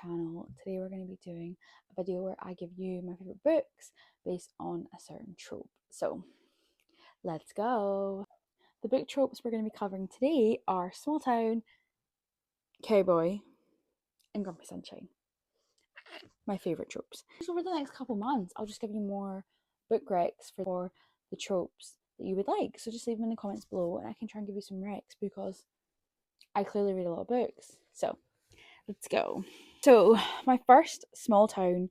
channel. Today we're going to be doing a video where I give you my favorite books based on a certain trope. So let's go. The book tropes we're going to be covering today are small town, cowboy, and grumpy sunshine. My favorite tropes. So over the next couple months, I'll just give you more book recs for the tropes that you would like. So just leave them in the comments below and I can try and give you some recs because I clearly read a lot of books. So let's go. So my first small town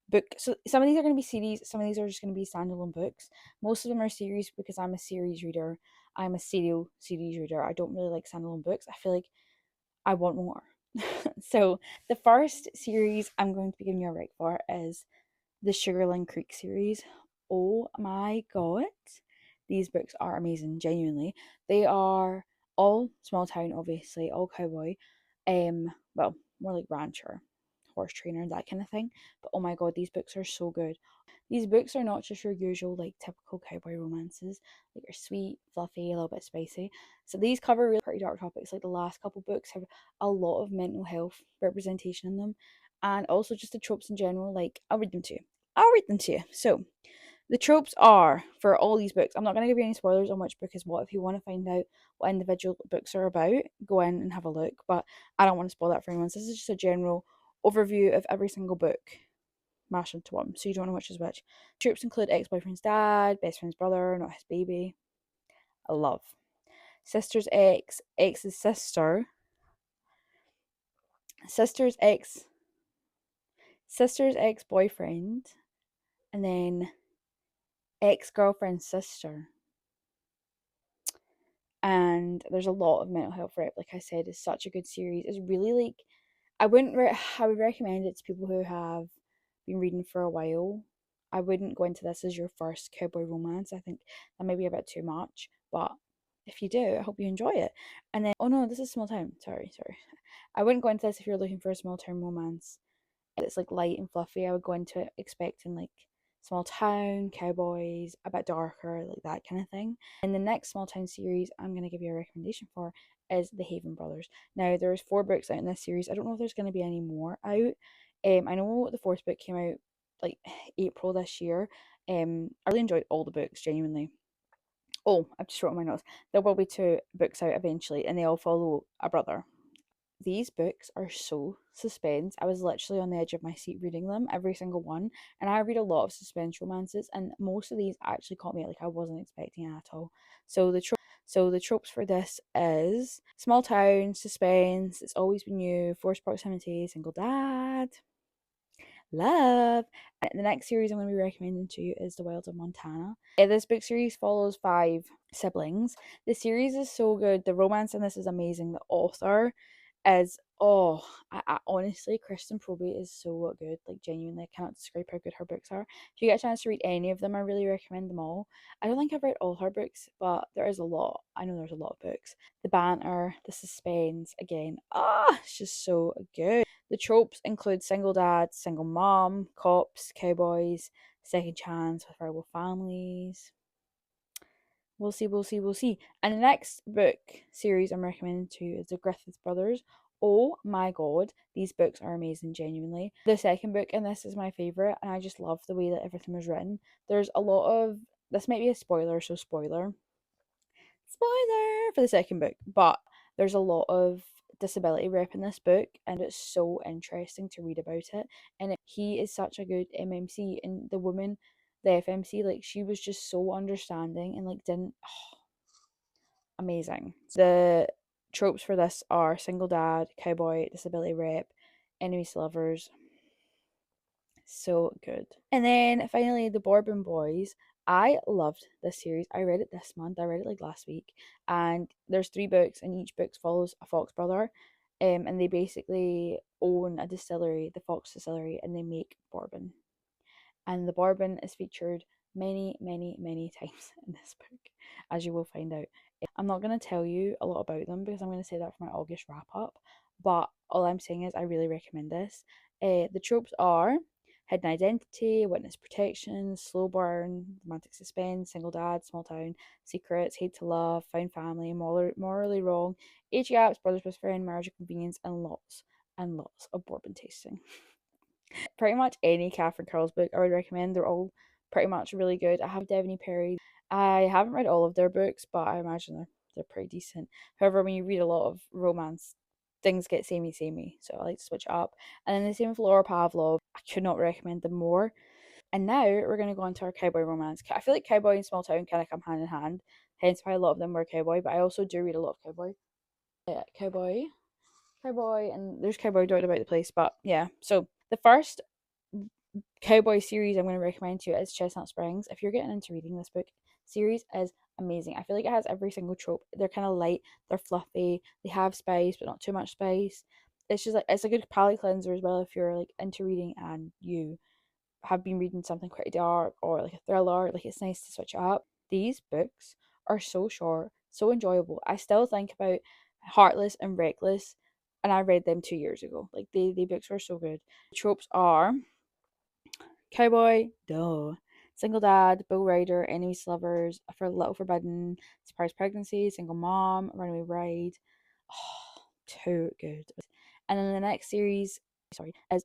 book, so some of these are going to be series, some of these are just going to be standalone books. Most of them are series because I'm a series reader. I'm a serial series reader. I don't really like standalone books. I feel like I want more. So the first series I'm going to be giving you a rec for is the Sugarland Creek series. Oh my god, these books are amazing. Genuinely, they are all small town, obviously, all cowboy. Well, more like rancher, horse trainer, that kind of thing. But oh my god, these books are so good. These books are not just your usual like typical cowboy romances. Like they're sweet, fluffy, a little bit spicy. So these cover really pretty dark topics. Like the last couple books have a lot of mental health representation in them, and also just the tropes in general. Like I'll read them to you. So the tropes are for all these books. I'm not going to give you any spoilers on which book is what. If you want to find out what individual books are about, go in and have a look. But I don't want to spoil that for anyone. So this is just a general overview of every single book mashed into one, so you don't know which is which. Tropes include ex-boyfriend's dad, best friend's brother, not his baby. I love. Sister's ex, ex's sister, sister's ex, sister's ex-boyfriend, and then ex-girlfriend's sister. And there's a lot of mental health rep. Like I said, it's such a good series. It's really like I would recommend it to people who have been reading for a while. I wouldn't go into this as your first cowboy romance. I think that may be a bit too much, but if you do, I hope you enjoy it. And then, oh no, this is small town. Sorry. I wouldn't go into this if you're looking for a small town romance. It's like light and fluffy. I would go into it expecting like small town, cowboys, a bit darker, like that kind of thing. And the next small town series I'm going to give you a recommendation for is the Haven Brothers. Now, there's 4 books out in this series. I don't know if there's going to be any more out. I know the 4th book came out like April this year. I really enjoyed all the books, genuinely. Oh, I've just wrote on my notes. There will be 2 books out eventually, and they all follow a brother. These books are so suspense. I was literally on the edge of my seat reading them, every single one. And I read a lot of suspense romances, and most of these actually caught me like I wasn't expecting it at all. So the tropes for this is small town, suspense, it's always been you, forced proximity, single dad, love. And the next series I'm going to be recommending to you is The Wilds of Montana. This book series follows 5 siblings. The series is so good. The romance in this is amazing. The author is I honestly, Kristen Proby is so good. Like genuinely, I cannot describe how good her books are. If you get a chance to read any of them, I really recommend them all. I don't think I've read all her books, but there is a lot. I know there's a lot of books. The banter, the suspense, again, it's just so good. The tropes include single dad, single mom, cops, cowboys, second chance with rival families. We'll see. And the next book series I'm recommending to you is The Griffith Brothers. Oh my god, these books are amazing, genuinely. The second book in this is my favourite, and I just love the way that everything was written. There's a lot of, this might be a spoiler, so spoiler for the second book, but there's a lot of disability rep in this book, and it's so interesting to read about it. And he is such a good MMC, and the woman, the FMC, like she was just so understanding and like didn't amazing. The tropes for this are single dad, cowboy, disability rep, enemies to lovers. So good. And then finally, The Bourbon Boys. I loved this series. I read it this month. I read it like last week. And there's 3 books, and each book follows a Fox brother. And they basically own a distillery, the Fox Distillery, and they make bourbon. And the bourbon is featured many times in this book, as you will find out. I'm not going to tell you a lot about them because I'm going to say that for my August wrap up, but all I'm saying is I really recommend this. The tropes are hidden identity, witness protection, slow burn, romantic suspense, single dad, small town, secrets, hate to love, found family, morally wrong, age gaps, brother's best friend, marriage of convenience, and lots and lots of bourbon tasting. Pretty much any Catherine Carroll's book I would recommend. They're all pretty much really good. I have Devony Perry. I haven't read all of their books, but I imagine they're pretty decent. However, when you read a lot of romance, things get samey. So I like to switch it up. And then the same with Laura Pavlov. I could not recommend them more. And now we're gonna go on to our cowboy romance. I feel like cowboy and small town kind of come hand in hand. Hence why a lot of them were cowboy, but I also do read a lot of cowboy. Yeah, cowboy, and there's cowboy dotted about the place. But yeah, so the first cowboy series I'm going to recommend to you is Chestnut Springs. If you're getting into reading this book, series is amazing. I feel like it has every single trope. They're kind of light, they're fluffy, they have spice, but not too much spice. It's just like it's a good palate cleanser as well if you're like into reading and you have been reading something quite dark or like a thriller. Like it's nice to switch it up. These books are so short, so enjoyable. I still think about Heartless and Reckless, and I read them 2 years ago. Like the books were so good. The tropes are cowboy, duh. Single dad, bull rider, enemies to lovers, for little forbidden, surprise pregnancy, single mom, runaway bride. Oh, too good. And then the next series, sorry, is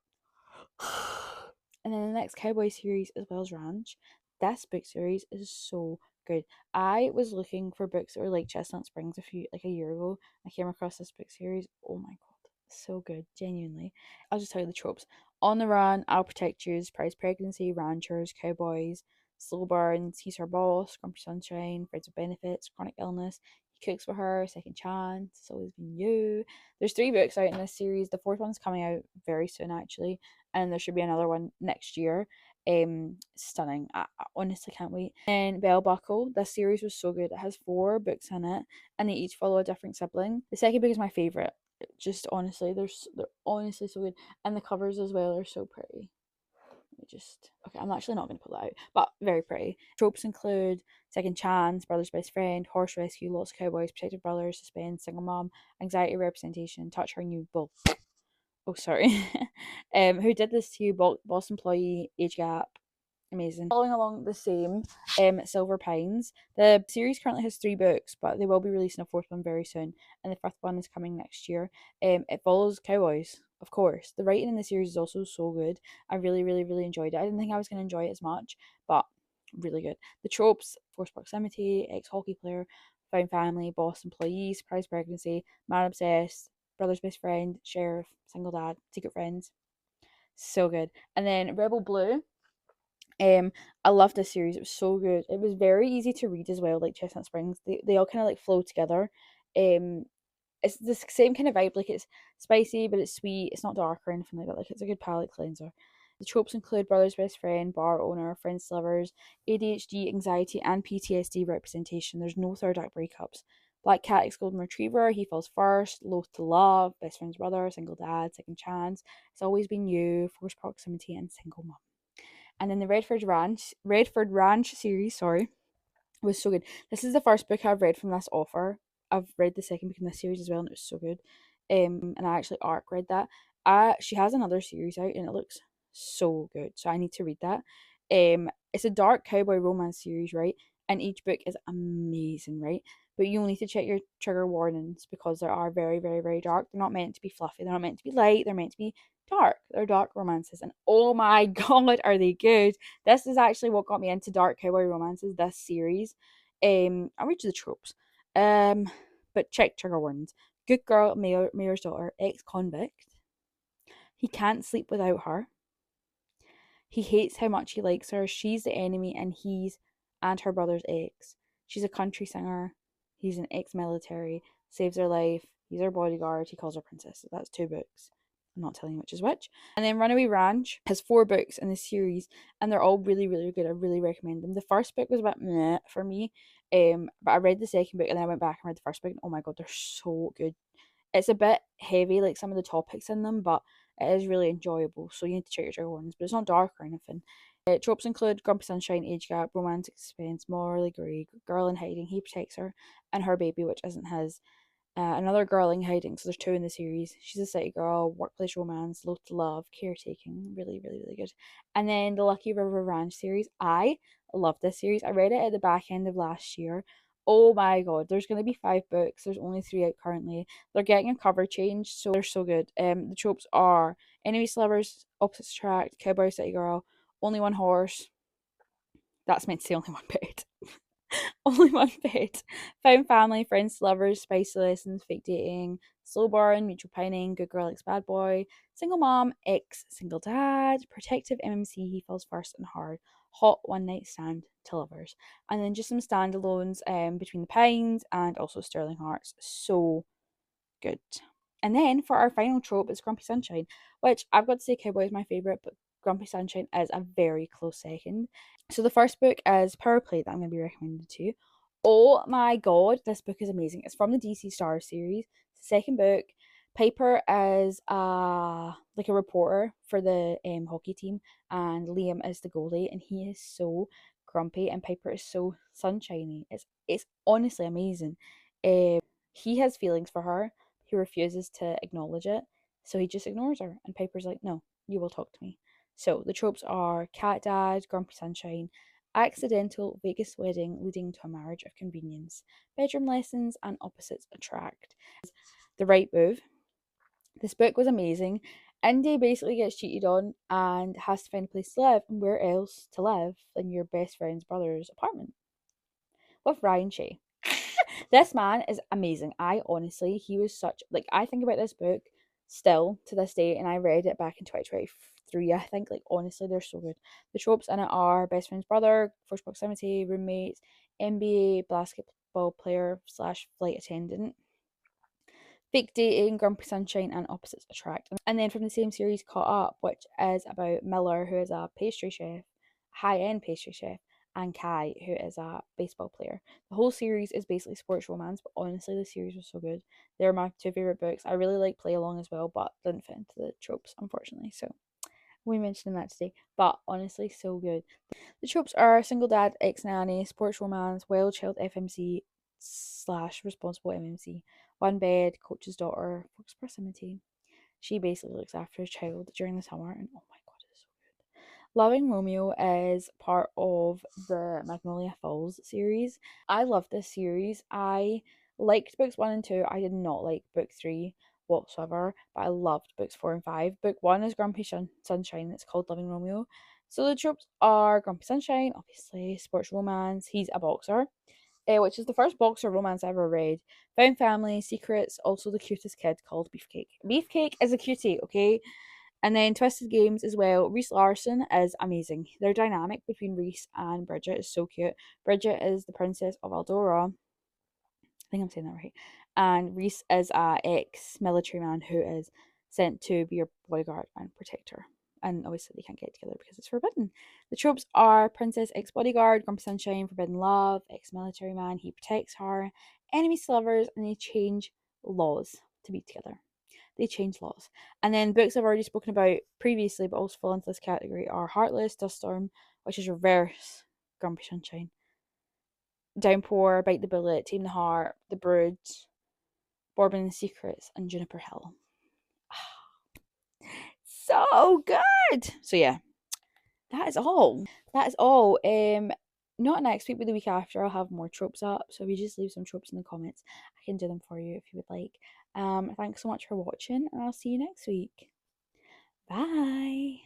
and then the next cowboy series is Wells Ranch. This book series is so good. I was looking for books that were like Chestnut Springs a year ago. I came across this book series. Oh my god, so good, genuinely. I'll just tell you the tropes. On the run, I'll protect you, surprise pregnancy, ranchers, cowboys, slow burns, he's her boss, grumpy sunshine, friends with benefits, chronic illness, he cooks for her, second chance, it's always been you. There's 3 books out in this series. The fourth one's coming out very soon actually, and there should be another one next year. Stunning. I honestly can't wait. And Bell Buckle, this series was so good. It has 4 books in it, and they each follow a different sibling. The second book is my favorite. Just honestly, they're honestly so good, and the covers as well are so pretty. Just okay, I'm actually not going to pull that out, but very pretty. Tropes include second chance, brother's best friend, horse rescue, lost cowboys, protected brothers, suspense, single mom, anxiety representation, touch her new bull. Oh, sorry. Who did this to you? Boss employee, age gap, amazing. Following along the same, Silver Pines. The series currently has 3 books, but they will be releasing a fourth one very soon, and the fifth one is coming next year. It follows cowboys, of course. The writing in the series is also so good. I really enjoyed it. I didn't think I was going to enjoy it as much, but really good. The tropes: forced proximity, ex hockey player, found family, boss employee, surprise pregnancy, man obsessed, brother's best friend, sheriff, single dad, secret friends. So good. And then Rebel Blue. Um, I loved this series. It was so good. It was very easy to read as well, like Chestnut Springs. They all kind of like flow together. Um, it's the same kind of vibe. Like it's spicy, but it's sweet. It's not dark or anything like that. Like it's a good palate cleanser. The tropes include brother's best friend, bar owner, friends lovers, ADHD, anxiety, and PTSD representation. There's no third act breakups. Black cat ex golden retriever, he falls first, loath to love, best friend's brother, single dad, second chance, it's always been you, forced proximity, and single mom. And then the Redford Ranch series, sorry, was so good. This is the first book I've read from this author. I've read the second book in this series as well, and it was so good. And I actually arc read that. She has another series out, and it looks so good. So I need to read that. It's a dark cowboy romance series, right? And each book is amazing, right? But you'll need to check your trigger warnings because they are very dark. They're not meant to be fluffy. They're not meant to be light. They're meant to be dark. They're dark romances, and oh my god, are they good? This is actually what got me into dark cowboy romances. This series. I'll read you the tropes. But check trigger warnings. Good girl, mayor's daughter, ex-convict. He can't sleep without her. He hates how much he likes her. She's the enemy, and he's and her brother's ex. She's a country singer. He's an ex-military. Saves her life. He's her bodyguard. He calls her princess. So that's 2 books. I'm not telling you which is which. And then Runaway Ranch has 4 books in the series, and they're all really good. I really recommend them. The first book was a bit meh for me, but I read the second book and then I went back and read the first book. And oh my god, they're so good. It's a bit heavy, like some of the topics in them, but it is really enjoyable. So you need to check your trigger warnings, but it's not dark or anything. Tropes include grumpy sunshine, age gap, romantic suspense, morally grey, girl in hiding, he protects her, and her baby, which isn't his. Another girl in hiding, so there's 2 in the series. She's a city girl, workplace romance, loath to love, caretaking, really good. And then the Lucky River Ranch series. I love this series. I read it at the back end of last year. Oh my god, there's gonna be 5 books. There's only 3 out currently. They're getting a cover change, so they're so good. The tropes are enemies to lovers, opposites attract, cowboy city girl, only one horse. That's meant to say only one bed. Only one bed. Found family, friends to lovers, spicy lessons, fake dating, slow burn, mutual pining, good girl ex bad boy, single mom, ex single dad, protective MMC, he falls first and hard, hot one night stand to lovers. And then just some standalones between the pines and also Sterling Hearts. So good. And then for our final trope is Grumpy Sunshine, which I've got to say Cowboy is my favourite, but Grumpy Sunshine is a very close second. So the first book is Power Play that I'm going to be recommended to. Oh my god, this book is amazing. It's from the DC Star series. Second book. Piper is like a reporter for the hockey team, and Liam is the goalie, and he is so grumpy, and Piper is so sunshiny. It's honestly amazing. He has feelings for her. He refuses to acknowledge it, so he just ignores her. And Piper's like, "No, you will talk to me." So the tropes are cat dad, grumpy sunshine, accidental Vegas wedding leading to a marriage of convenience, bedroom lessons, and opposites attract. The right move. This book was amazing. Indy basically gets cheated on and has to find a place to live, and where else to live than your best friend's brother's apartment with Ryan Shea. This man is amazing. I honestly, he was such like I think about this book still to this day, and I read it back in 2023. I think like honestly, they're so good. The tropes in it are best friend's brother, first proximity, roommates, NBA basketball player slash flight attendant, fake dating, grumpy sunshine, and opposites attract. And then from the same series, Caught Up, which is about Miller, who is a pastry chef, high end pastry chef, and Kai, who is a baseball player. The whole series is basically sports romance, but honestly, the series was so good. They're my 2 favorite books. I really like Play Along as well, but didn't fit into the tropes, unfortunately. So we mentioned that today, but honestly, so good. The tropes are single dad, ex nanny, sports romance, wild child FMC slash responsible MMC, one bed, coach's daughter, fox proximity. She basically looks after a child during the summer, and oh my god, it's so good. Loving Romeo is part of the Magnolia Falls series. I love this series. I liked books 1 and 2. I did not like book 3 whatsoever, but I loved books 4 and 5. Book 1 is Grumpy Sunshine. It's called Loving Romeo. So the tropes are Grumpy Sunshine, obviously, sports romance. He's a boxer, which is the first boxer romance I ever read. Found family, secrets, also the cutest kid called Beefcake. Beefcake is a cutie, okay? And then Twisted Games as well. Reese Larson is amazing. Their dynamic between Reese and Bridget is so cute. Bridget is the princess of Eldora. I think I'm saying that right. And Reese is a ex-military man who is sent to be your bodyguard and protector. And obviously they can't get together because it's forbidden. The tropes are princess ex-bodyguard, grumpy sunshine, forbidden love, ex-military man, he protects her, enemies to lovers, and they change laws to be together. They change laws. And then books I've already spoken about previously but also fall into this category are Heartless, Duststorm, which is reverse Grumpy Sunshine, Downpour, Bite the Bullet, Tame the Heart, The Brood, Bourbon and Secrets, and Juniper Hill. So good. So yeah, that is all. That is all. Not next week, but the week after, I'll have more tropes up. So if you just leave some tropes in the comments, I can do them for you if you would like. Thanks so much for watching, and I'll see you next week. Bye.